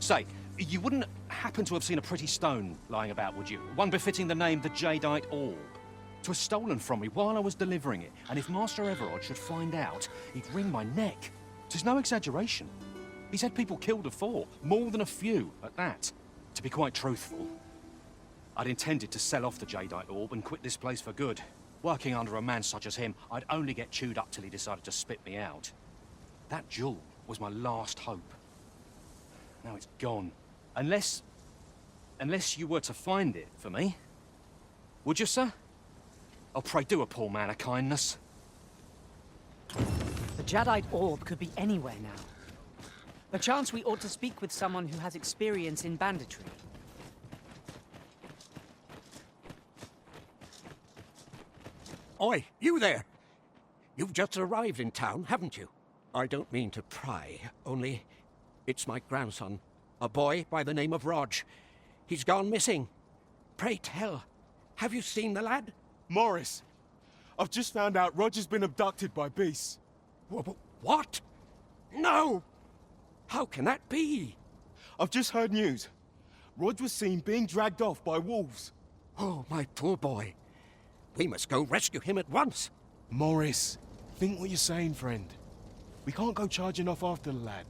Say, you wouldn't happen to have seen a pretty stone lying about, would you? One befitting the name the Jadeite Orb. 'Twas stolen from me while I was delivering it, and if Master Everard should find out, he'd wring my neck. 'Tis no exaggeration. He's had people killed afore, more than a few at that. To be quite truthful, I'd intended to sell off the Jadeite Orb and quit this place for good. Working under a man such as him, I'd only get chewed up till he decided to spit me out. That jewel was my last hope. Now it's gone. Unless you were to find it for me. Would you, sir? Oh, pray do a poor man a kindness. The Jadeite Orb could be anywhere now. Perchance we ought to speak with someone who has experience in banditry. Oi, you there! You've just arrived in town, haven't you? I don't mean to pry, only it's my grandson, a boy by the name of Rodge. He's gone missing. Pray tell, have you seen the lad? Morris, I've just found out Rodge has been abducted by beasts. What? No! How can that be? I've just heard news. Rodge was seen being dragged off by wolves. Oh, my poor boy. We must go rescue him at once. Morris, think what you're saying, friend. We can't go charging off after the lad.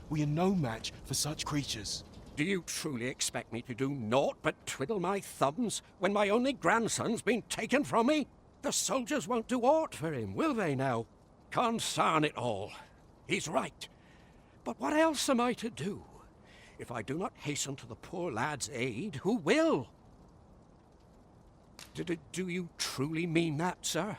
We are no match for such creatures. Do you truly expect me to do naught but twiddle my thumbs when my only grandson's been taken from me? The soldiers won't do aught for him, will they now? Consarn it all. He's right. But what else am I to do? If I do not hasten to the poor lad's aid, who will? Do you truly mean that, sir?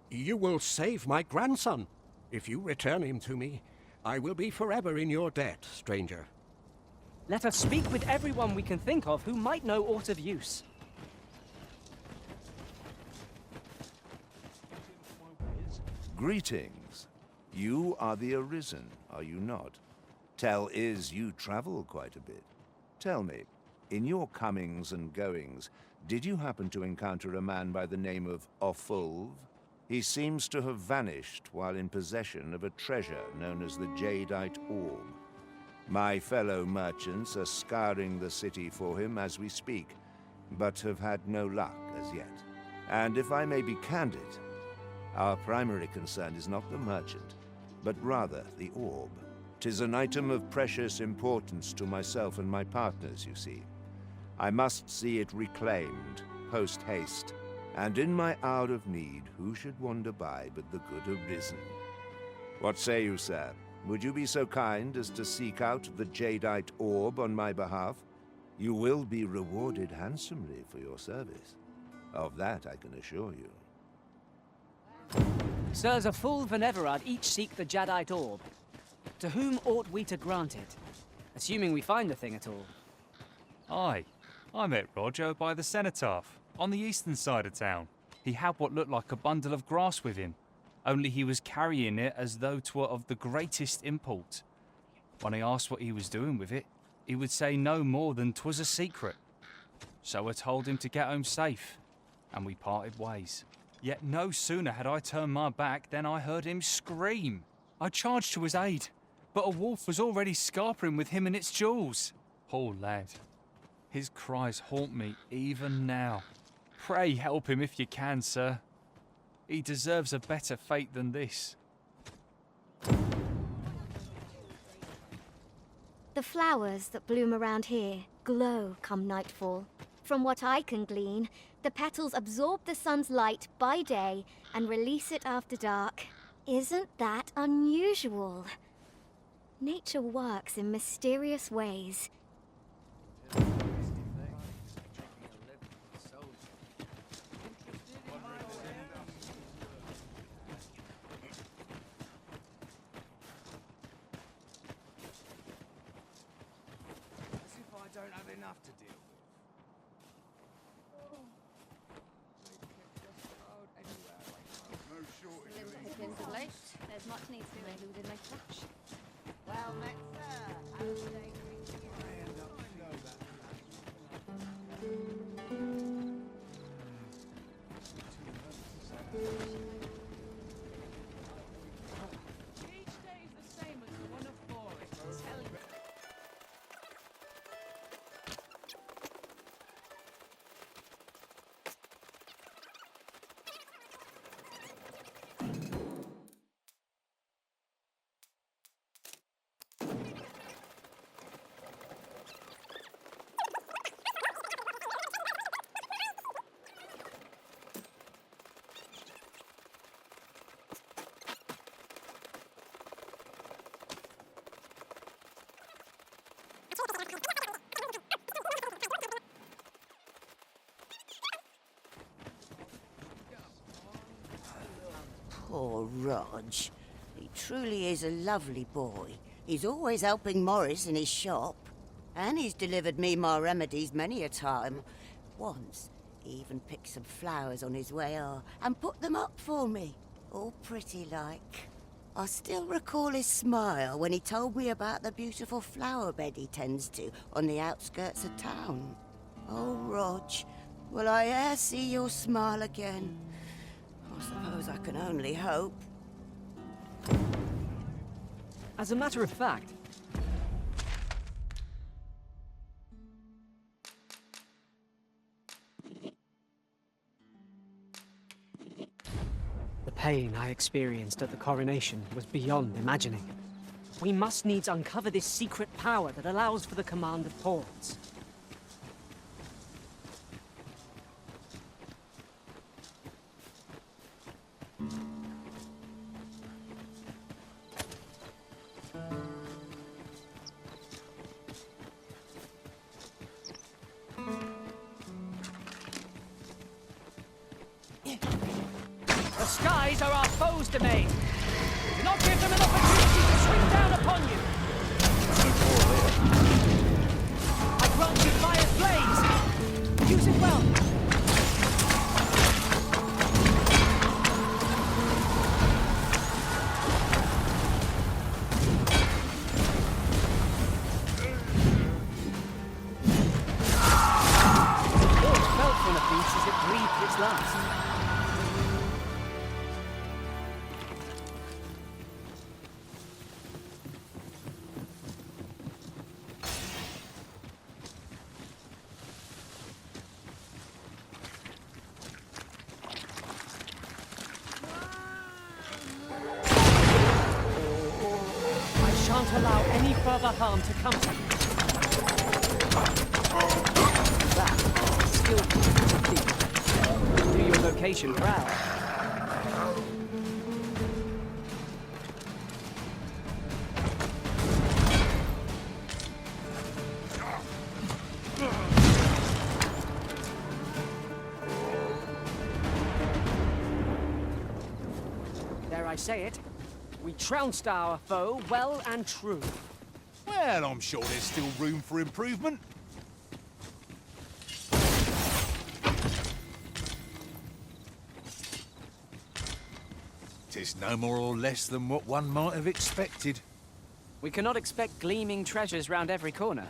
You will save my grandson. If you return him to me, I will be forever in your debt, stranger. Let us speak with everyone we can think of who might know aught of use. Greetings. You are the Arisen, are you not? Tell is you travel quite a bit. Tell me, in your comings and goings, did you happen to encounter a man by the name of Offulv? He seems to have vanished while in possession of a treasure known as the Jadeite Orb. My fellow merchants are scouring the city for him as we speak, but have had no luck as yet. And if I may be candid, our primary concern is not the merchant, but rather the orb. 'Tis an item of precious importance to myself and my partners, you see. I must see it reclaimed, post-haste, and in my hour of need, who should wander by but the good Arisen? What say you, sir? Would you be so kind as to seek out the Jadeite Orb on my behalf? You will be rewarded handsomely for your service. Of that I can assure you. Sirs Offulv and Everard each seek the Jadeite Orb. To whom ought we to grant it? Assuming we find the thing at all. Aye, I met Rodge by the cenotaph, on the eastern side of town. He had what looked like a bundle of grass with him, only he was carrying it as though 'twere of the greatest import. When I asked what he was doing with it, he would say no more than 'twas a secret. So I told him to get home safe, and we parted ways. Yet no sooner had I turned my back than I heard him scream. I charged to his aid, but a wolf was already scarpering with him and its jewels. Poor lad. His cries haunt me even now. Pray help him if you can, sir. He deserves a better fate than this. The flowers that bloom around here glow come nightfall. From what I can glean, the petals absorb the sun's light by day and release it after dark. Isn't that unusual? Nature works in mysterious ways. There's much needs to be included in my flash. Well met, sir. Each day is the same as the one before it. Tell Poor Rodge. He truly is a lovely boy. He's always helping Morris in his shop. And he's delivered me my remedies many a time. Once, he even picked some flowers on his way and put them up for me. All pretty like. I still recall his smile when he told me about the beautiful flower bed he tends to on the outskirts of town. Oh, Rodge, will I e'er see your smile again? I suppose I can only hope. As a matter of fact, the pain I experienced at the coronation was beyond imagining. We must needs uncover this secret power that allows for the command of pawns. The skies are our foes' domain. Do not give them an opportunity to swing down upon you. I grant you fire's blaze. Use it well. The orc felt from the beast as it breathed its last. Shan't allow any further harm to come to you. That is skillful. Do your vocation proud. Dare I say it? We trounced our foe well and true. Well, I'm sure there's still room for improvement. 'Tis no more or less than what one might have expected. We cannot expect gleaming treasures round every corner.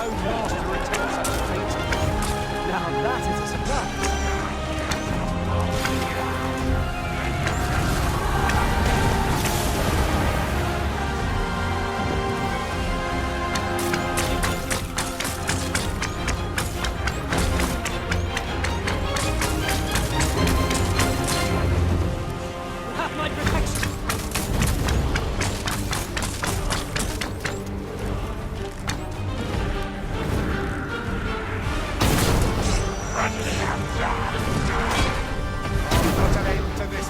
own master return such a feat. Now that is a surprise. Have my protection. Put an end to this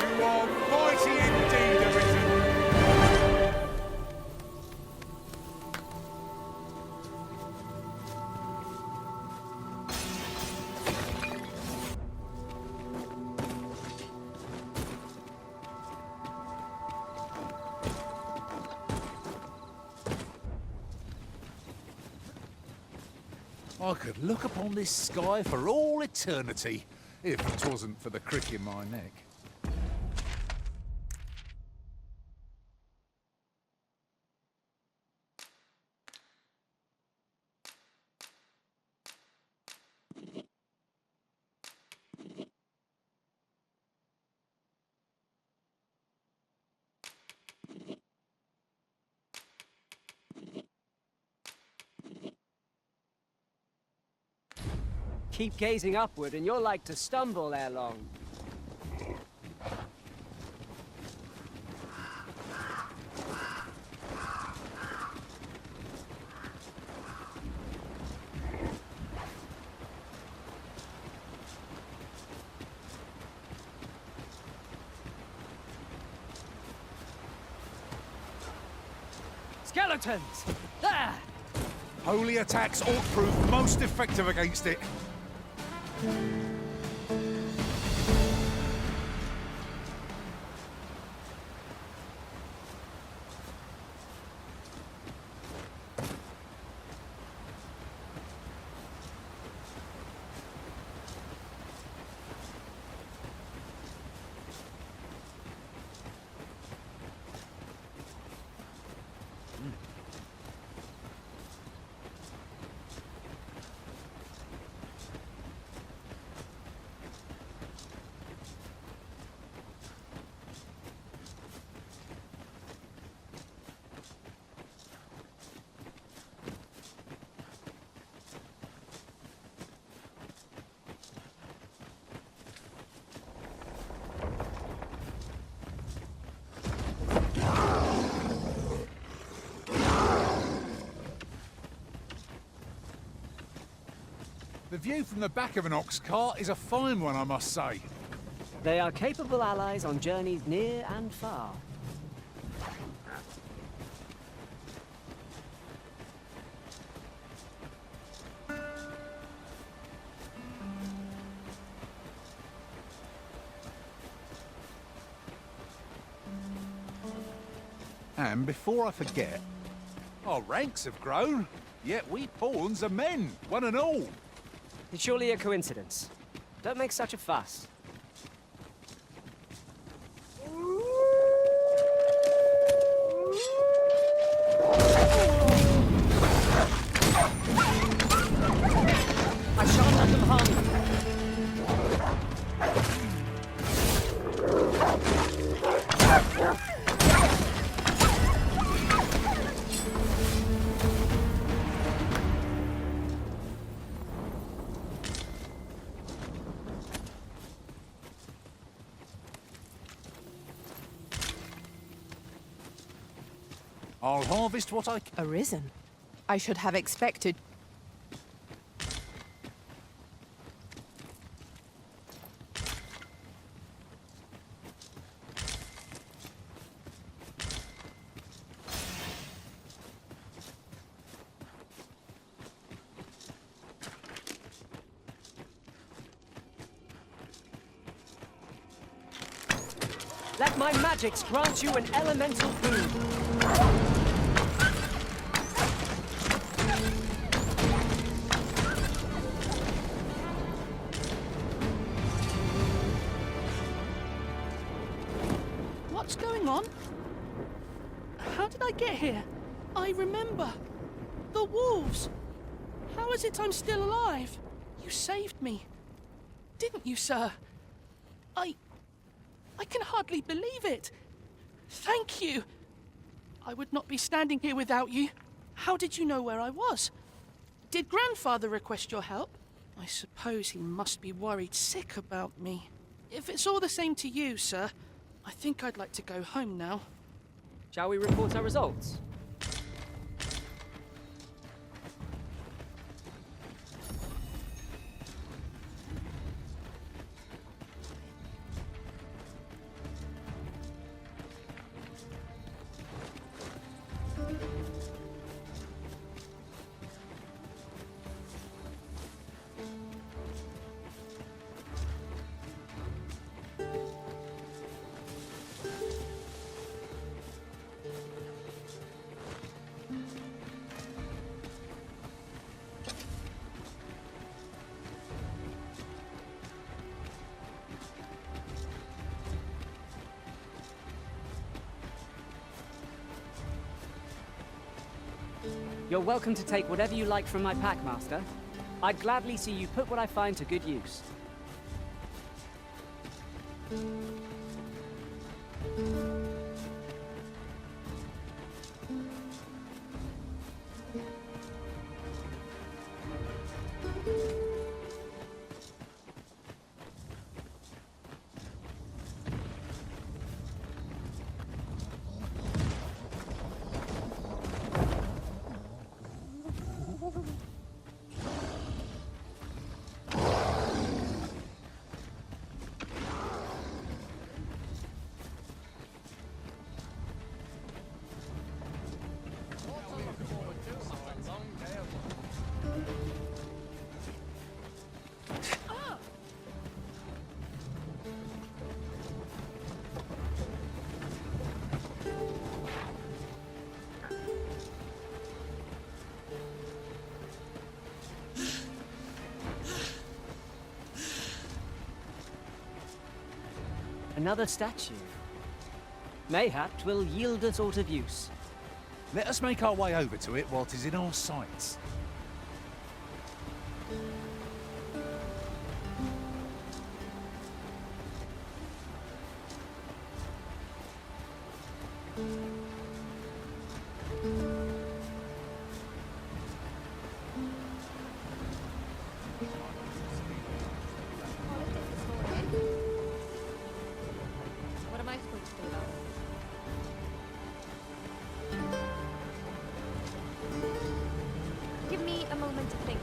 You are mighty indeed, Arisen. I could look upon this sky for all eternity, if 'twasn't for the crick in my neck. Keep gazing upward and you're like to stumble ere long. Skeletons! There! Holy attacks ought prove most effective against it. The view from the back of an ox cart is a fine one, I must say. They are capable allies on journeys near and far. And before I forget, our ranks have grown, yet we pawns are men, one and all. It's surely a coincidence. Don't make such a fuss. I shan't let them harm you. I'll harvest what I can. Arisen. I should have expected. Let my magics grant you an elemental boon. What's going on? How did I get here? I remember. The wolves! How is it I'm still alive? You saved me. Didn't you, sir? I can hardly believe it. Thank you. I would not be standing here without you. How did you know where I was? Did Grandfather request your help? I suppose he must be worried sick about me. If it's all the same to you, sir, I think I'd like to go home now. Shall we report our results? You're welcome to take whatever you like from my pack, Master. I'd gladly see you put what I find to good use. Another statue. Mayhap 'twill yield us aught of use. Let us make our way over to it while 'tis in our sights. What am I supposed to do about it? Give me a moment to think.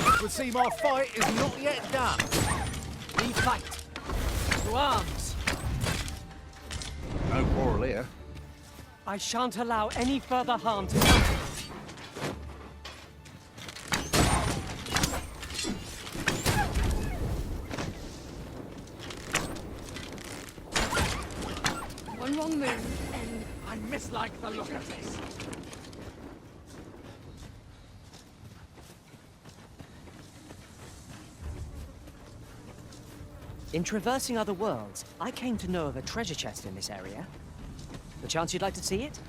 It would seem our fight is not yet done. We fight. To arms. No quarrel here. I shan't allow any further harm to come. One wrong move, and I mislike the look of this. In traversing other worlds, I came to know of a treasure chest in this area. The chance you'd like to see it?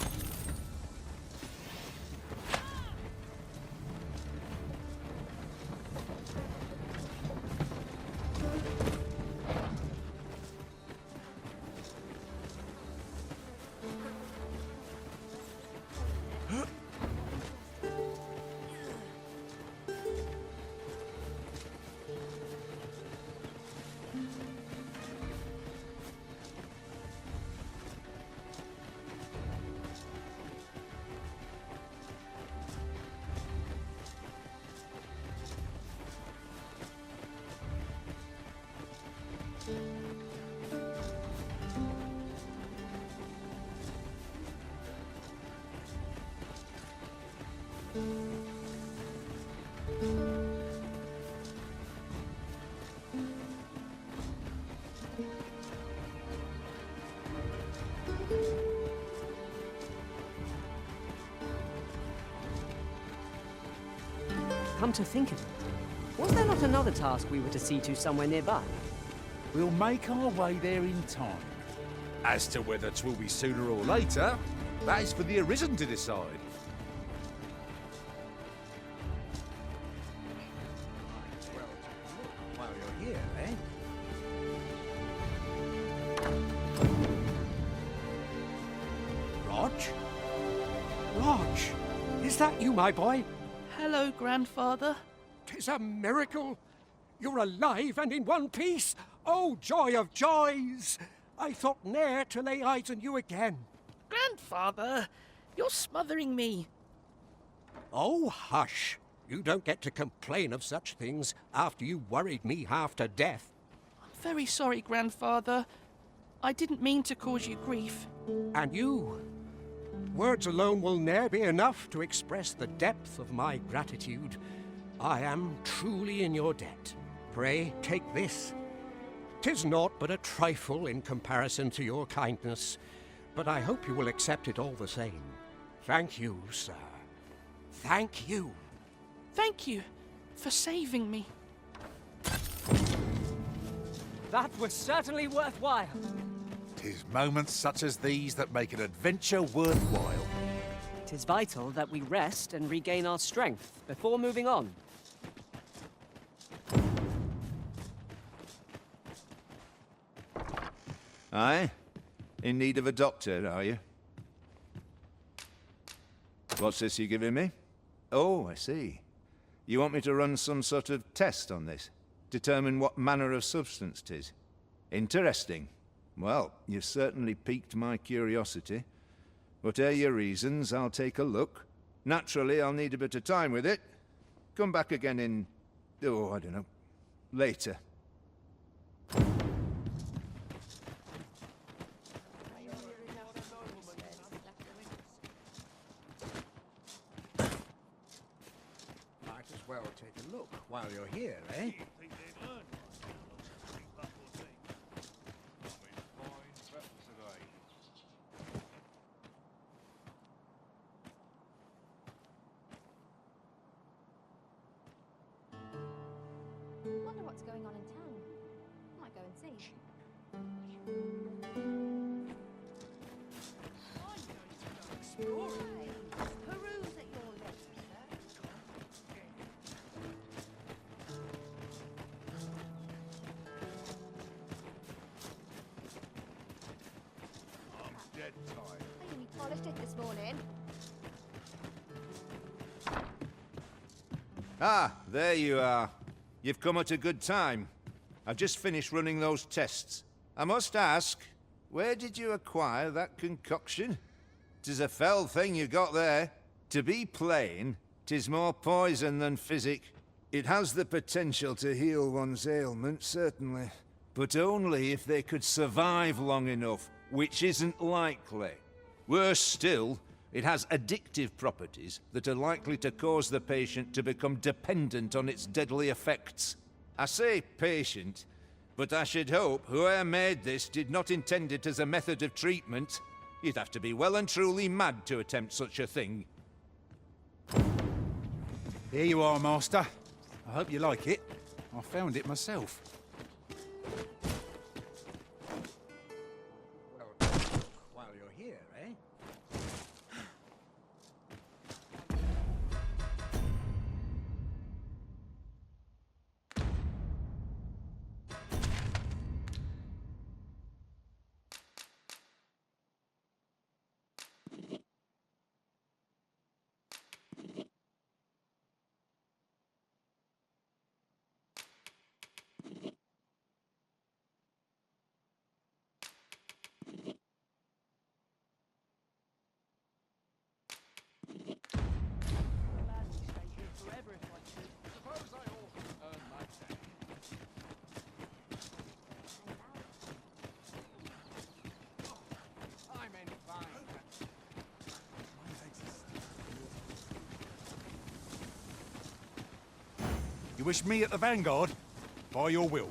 come to think of it, was there not another task we were to see to somewhere nearby? We'll make our way there in time. As to whether 'twill be sooner or later, that is for the Arisen to decide. While you're here, eh? Rodge? Rodge! Is that you, my boy? Hello, grandfather. 'Tis a miracle! You're alive and in one piece! Oh, joy of joys! I thought ne'er to lay eyes on you again. Grandfather, you're smothering me. Oh, hush! You don't get to complain of such things after you worried me half to death. I'm very sorry, grandfather. I didn't mean to cause you grief. And you? Words alone will ne'er be enough to express the depth of my gratitude. I am truly in your debt. Pray, take this. 'Tis naught but a trifle in comparison to your kindness, but I hope you will accept it all the same. Thank you, sir. Thank you. Thank you for saving me. That was certainly worthwhile. 'Tis moments such as these that make an adventure worthwhile. It is vital that we rest and regain our strength before moving on. Aye? In need of a doctor, are you? What's this you're giving me? Oh, I see. You want me to run some sort of test on this? Determine what manner of substance 'tis? Interesting. Well, you've certainly piqued my curiosity. Whatever your reasons, I'll take a look. Naturally, I'll need a bit of time with it. Come back again in... oh, I don't know. Later. Might as well take a look while you're here, eh? Wonder what's going on in town. Might go and see. Peruse at your leisure, sir. I'm dead tired. I think we polished it this morning. Ah, there you are. You've come at a good time. I've just finished running those tests. I must ask, where did you acquire that concoction? 'Tis a fell thing you got there. To be plain, 'tis more poison than physic. It has the potential to heal one's ailments, certainly. But only if they could survive long enough, which isn't likely. Worse still, it has addictive properties that are likely to cause the patient to become dependent on its deadly effects. I say patient, but I should hope whoever made this did not intend it as a method of treatment. You'd have to be well and truly mad to attempt such a thing. Here you are, Master. I hope you like it. I found it myself. Well, while you're here, eh? You wish me at the Vanguard? By your will.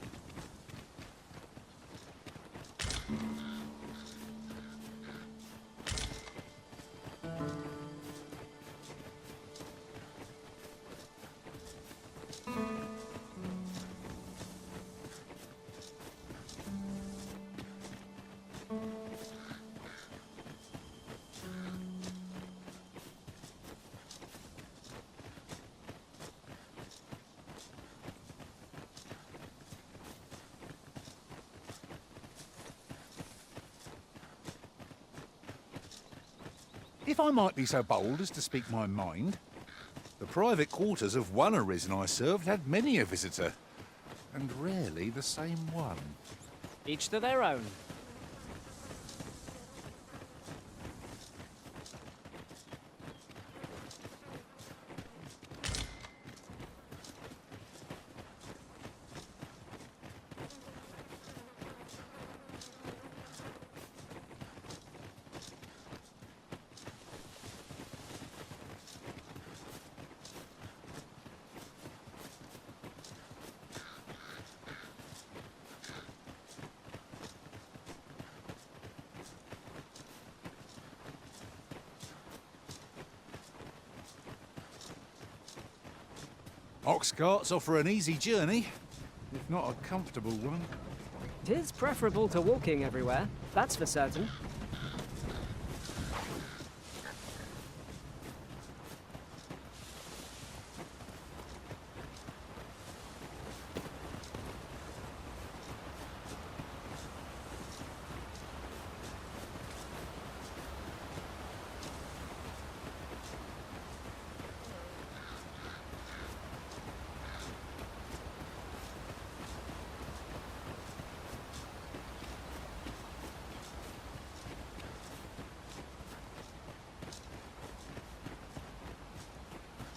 If I might be so bold as to speak my mind, the private quarters of one arisen I served had many a visitor, and rarely the same one. Each to their own. Ox carts offer an easy journey, if not a comfortable one. Tis preferable to walking everywhere, that's for certain.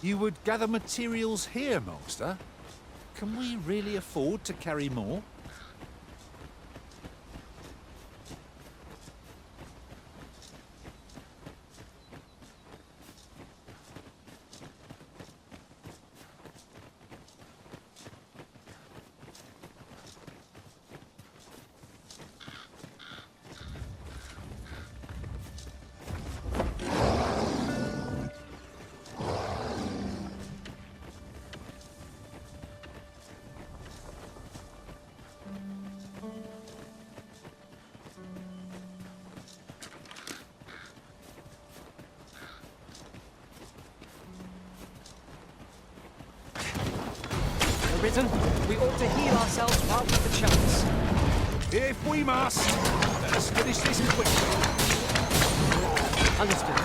You would gather materials here, Master? Can we really afford to carry more? Arisen, we ought to heal ourselves while we've the chance. If we must, let us finish this quickly. Understood.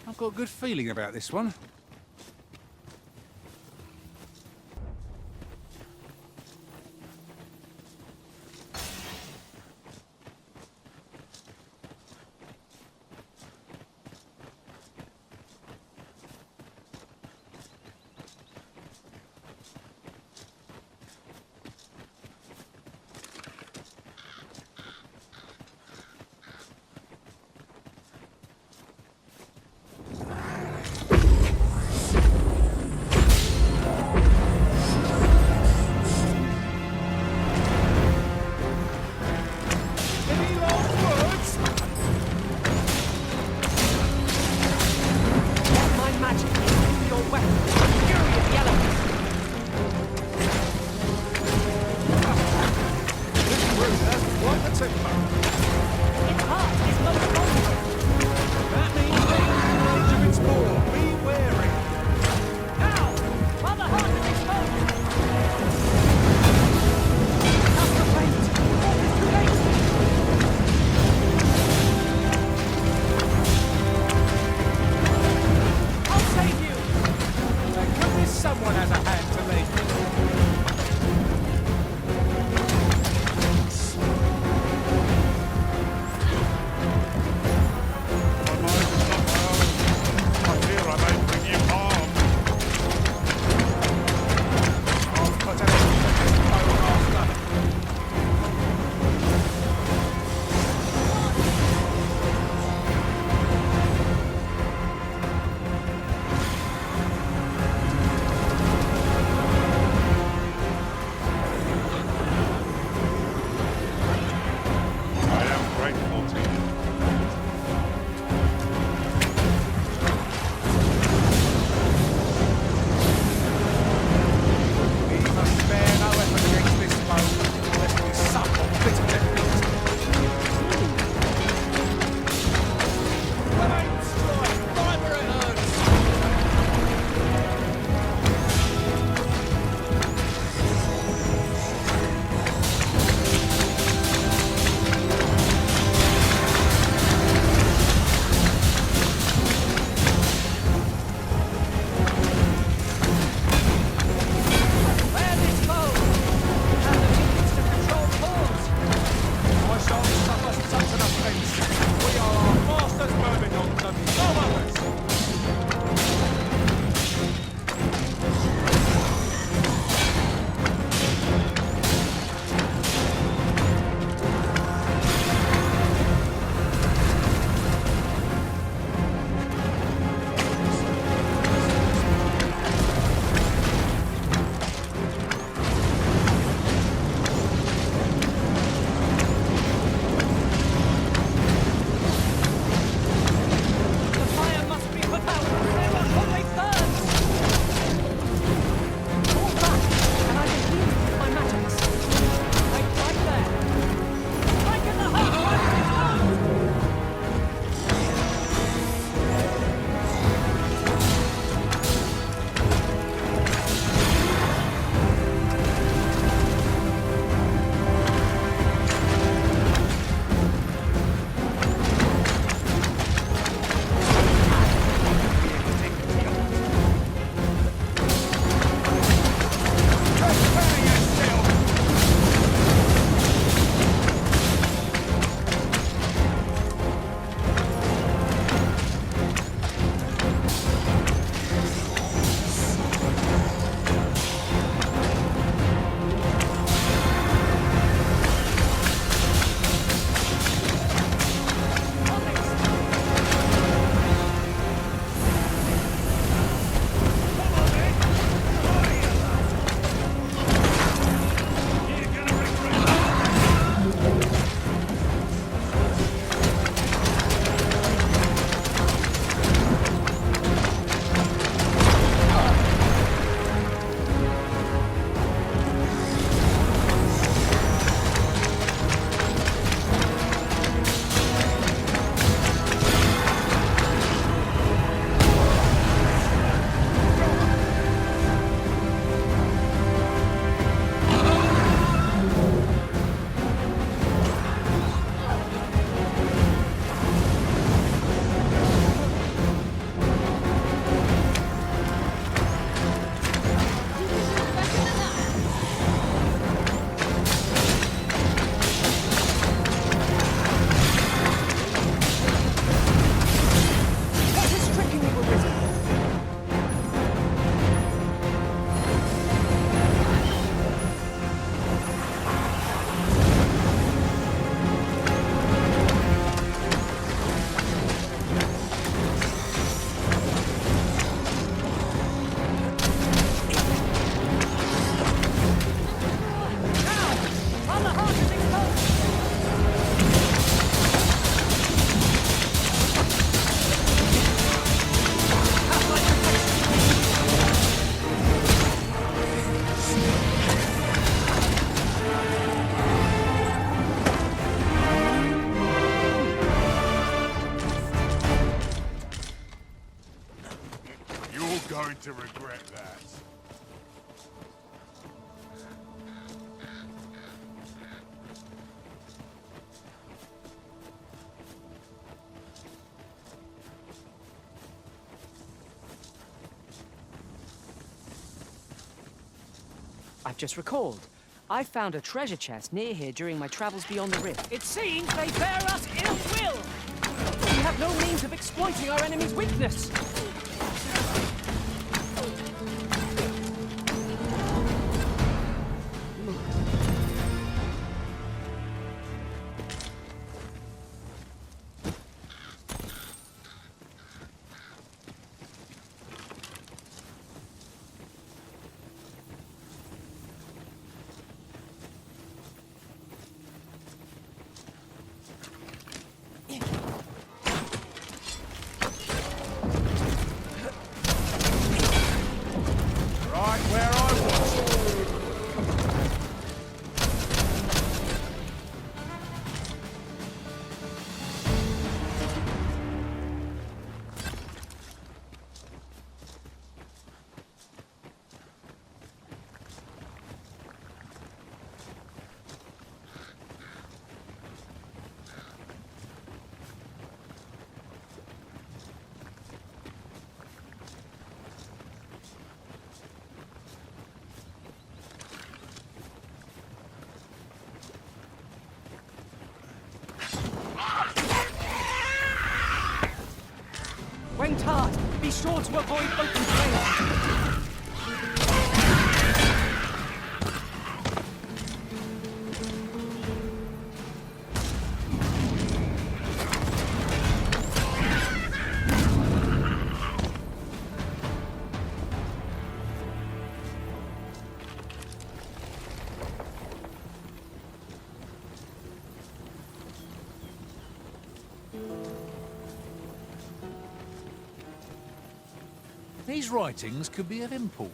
I've got a good feeling about this one. going to regret that. I've just recalled. I found a treasure chest near here during my travels beyond the rift. It seems they bear us ill will! We have no means of exploiting our enemy's weakness! Winged hard! Be sure to avoid open flames! These writings could be of import.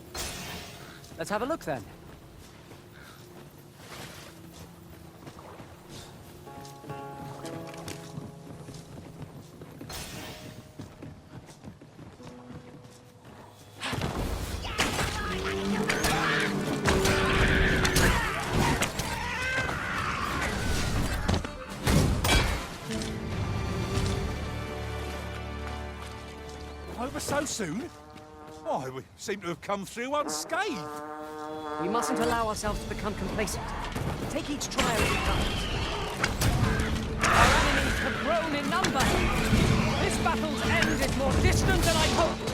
Let's have a look then. Over so soon? Why, we seem to have come through unscathed. We mustn't allow ourselves to become complacent. Take each trial as it comes. Our enemies have grown in number. This battle's end is more distant than I hoped.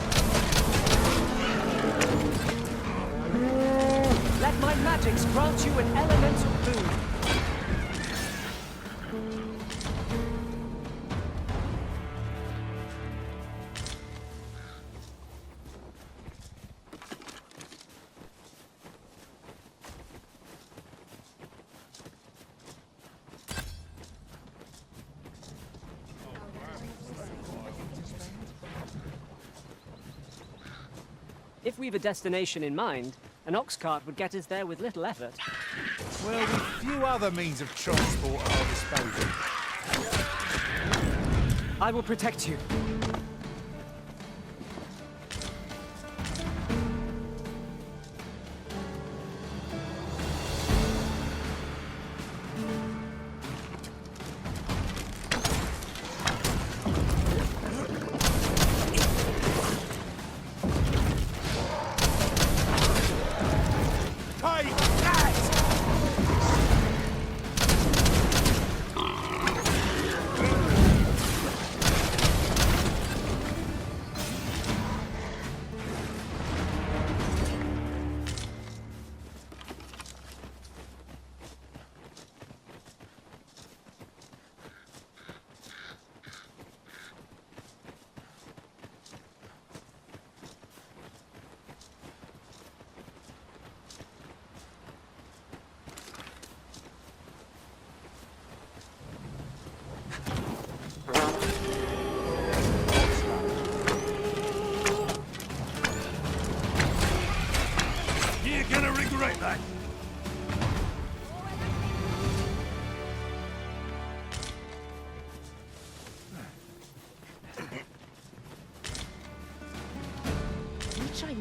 Let my magics grant you an elemental boon. If we've a destination in mind, an ox cart would get us there with little effort. Well, with few other means of transport at our disposal. I will protect you.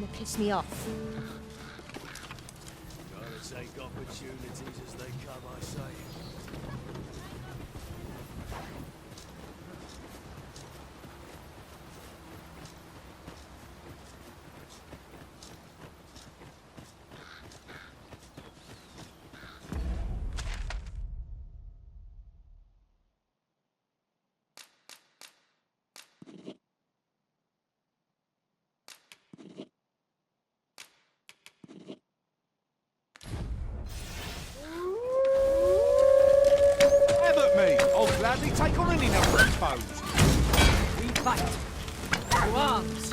gonna piss me off. Gotta take opportunities as they come, I say. I'll gladly take on any number of foes. We fight. To arms.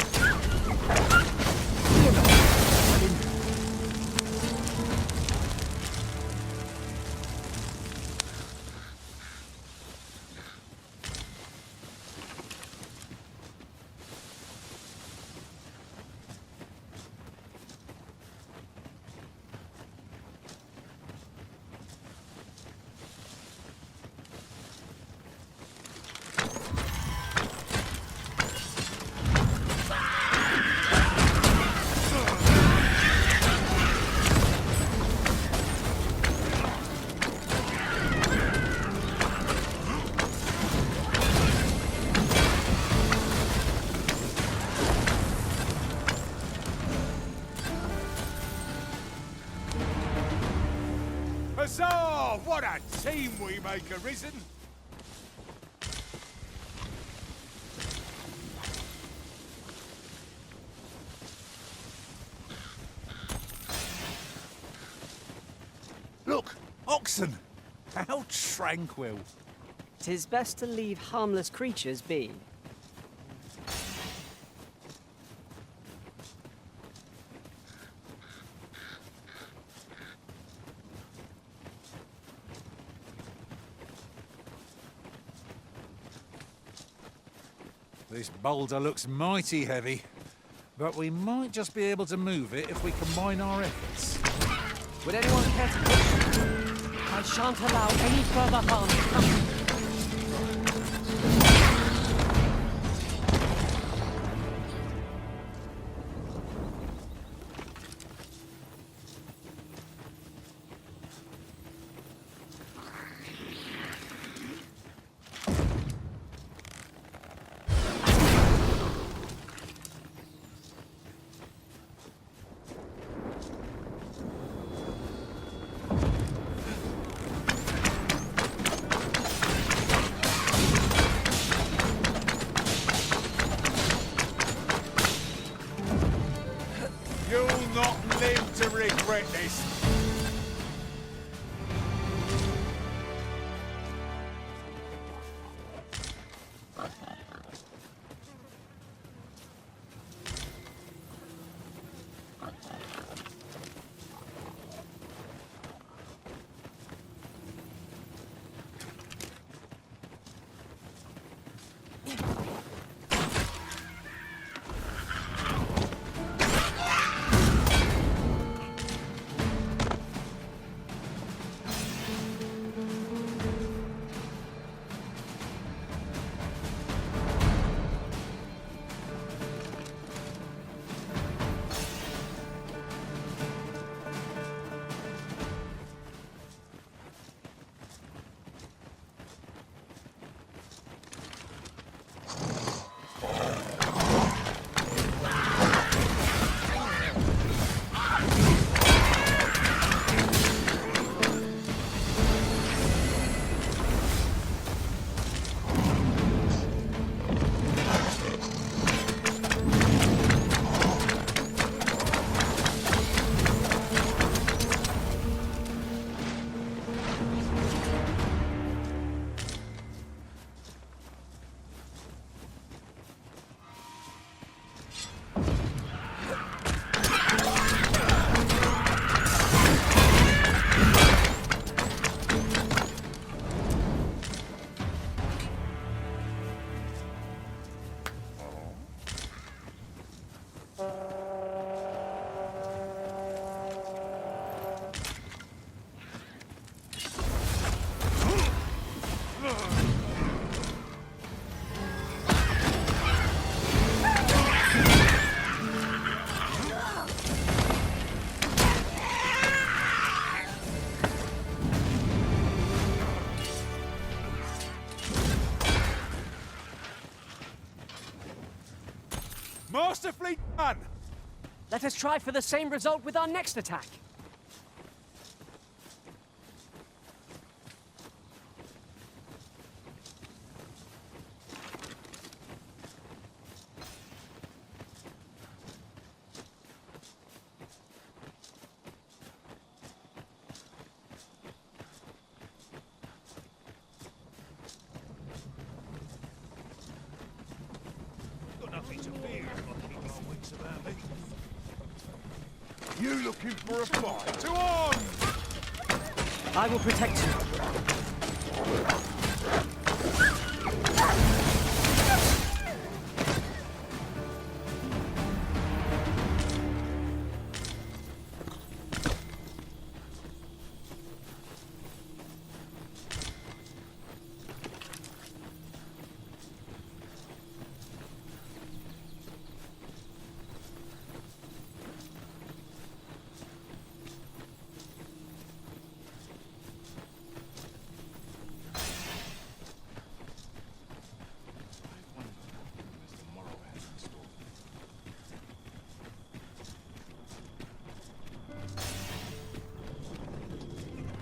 Huzzah! What a team we make, Arisen! Look, oxen! How tranquil! 'Tis best to leave harmless creatures be. This boulder looks mighty heavy, but we might just be able to move it if we combine our efforts. Would anyone care to push? I shan't allow any further harm to come. You'll not live to regret this. Masterfully done! Let us try for the same result with our next attack. Got nothing to fear if I keep my wits about me. You looking for a fight? To arms! I will protect you.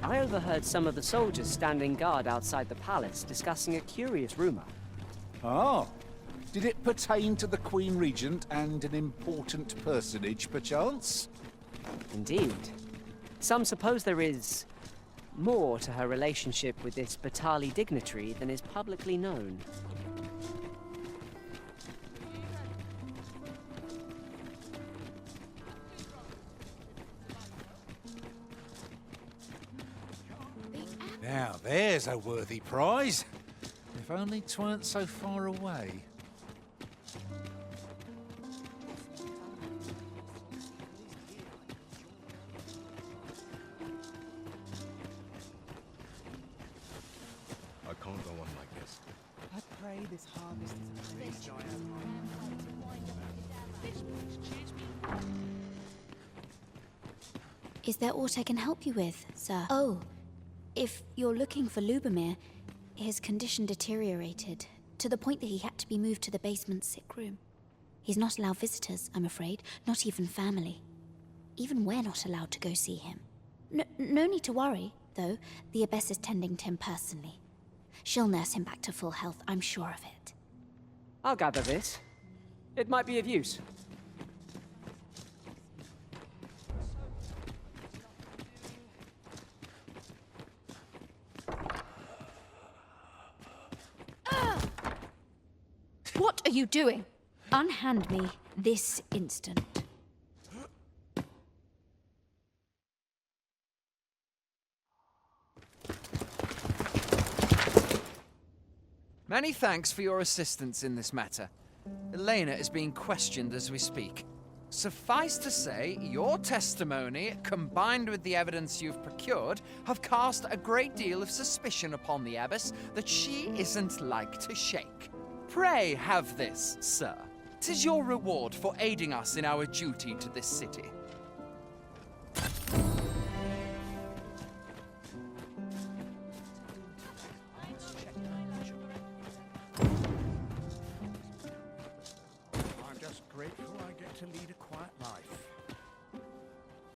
I overheard some of the soldiers standing guard outside the palace discussing a curious rumor. Ah, did it pertain to the Queen Regent and an important personage, perchance? Indeed. Some suppose there is more to her relationship with this Batali dignitary than is publicly known. Now there's a worthy prize. If only 'tweren't so far away. I can't go on like this. I pray this harvest is a great joy. Is there aught I can help you with, sir? Oh, if you're looking for Lubomir, his condition deteriorated to the point that he had to be moved to the basement sick room. He's not allowed visitors, I'm afraid, not even family. Even we're not allowed to go see him. No need to worry, though. The Abbess is tending to him personally. She'll nurse him back to full health, I'm sure of it. I'll gather this. It might be of use. What are you doing? Unhand me this instant. Many thanks for your assistance in this matter. Elena is being questioned as we speak. Suffice to say, your testimony, combined with the evidence you've procured, have cast a great deal of suspicion upon the Abbess that she isn't like to shake. Pray have this, sir. 'Tis your reward for aiding us in our duty to this city.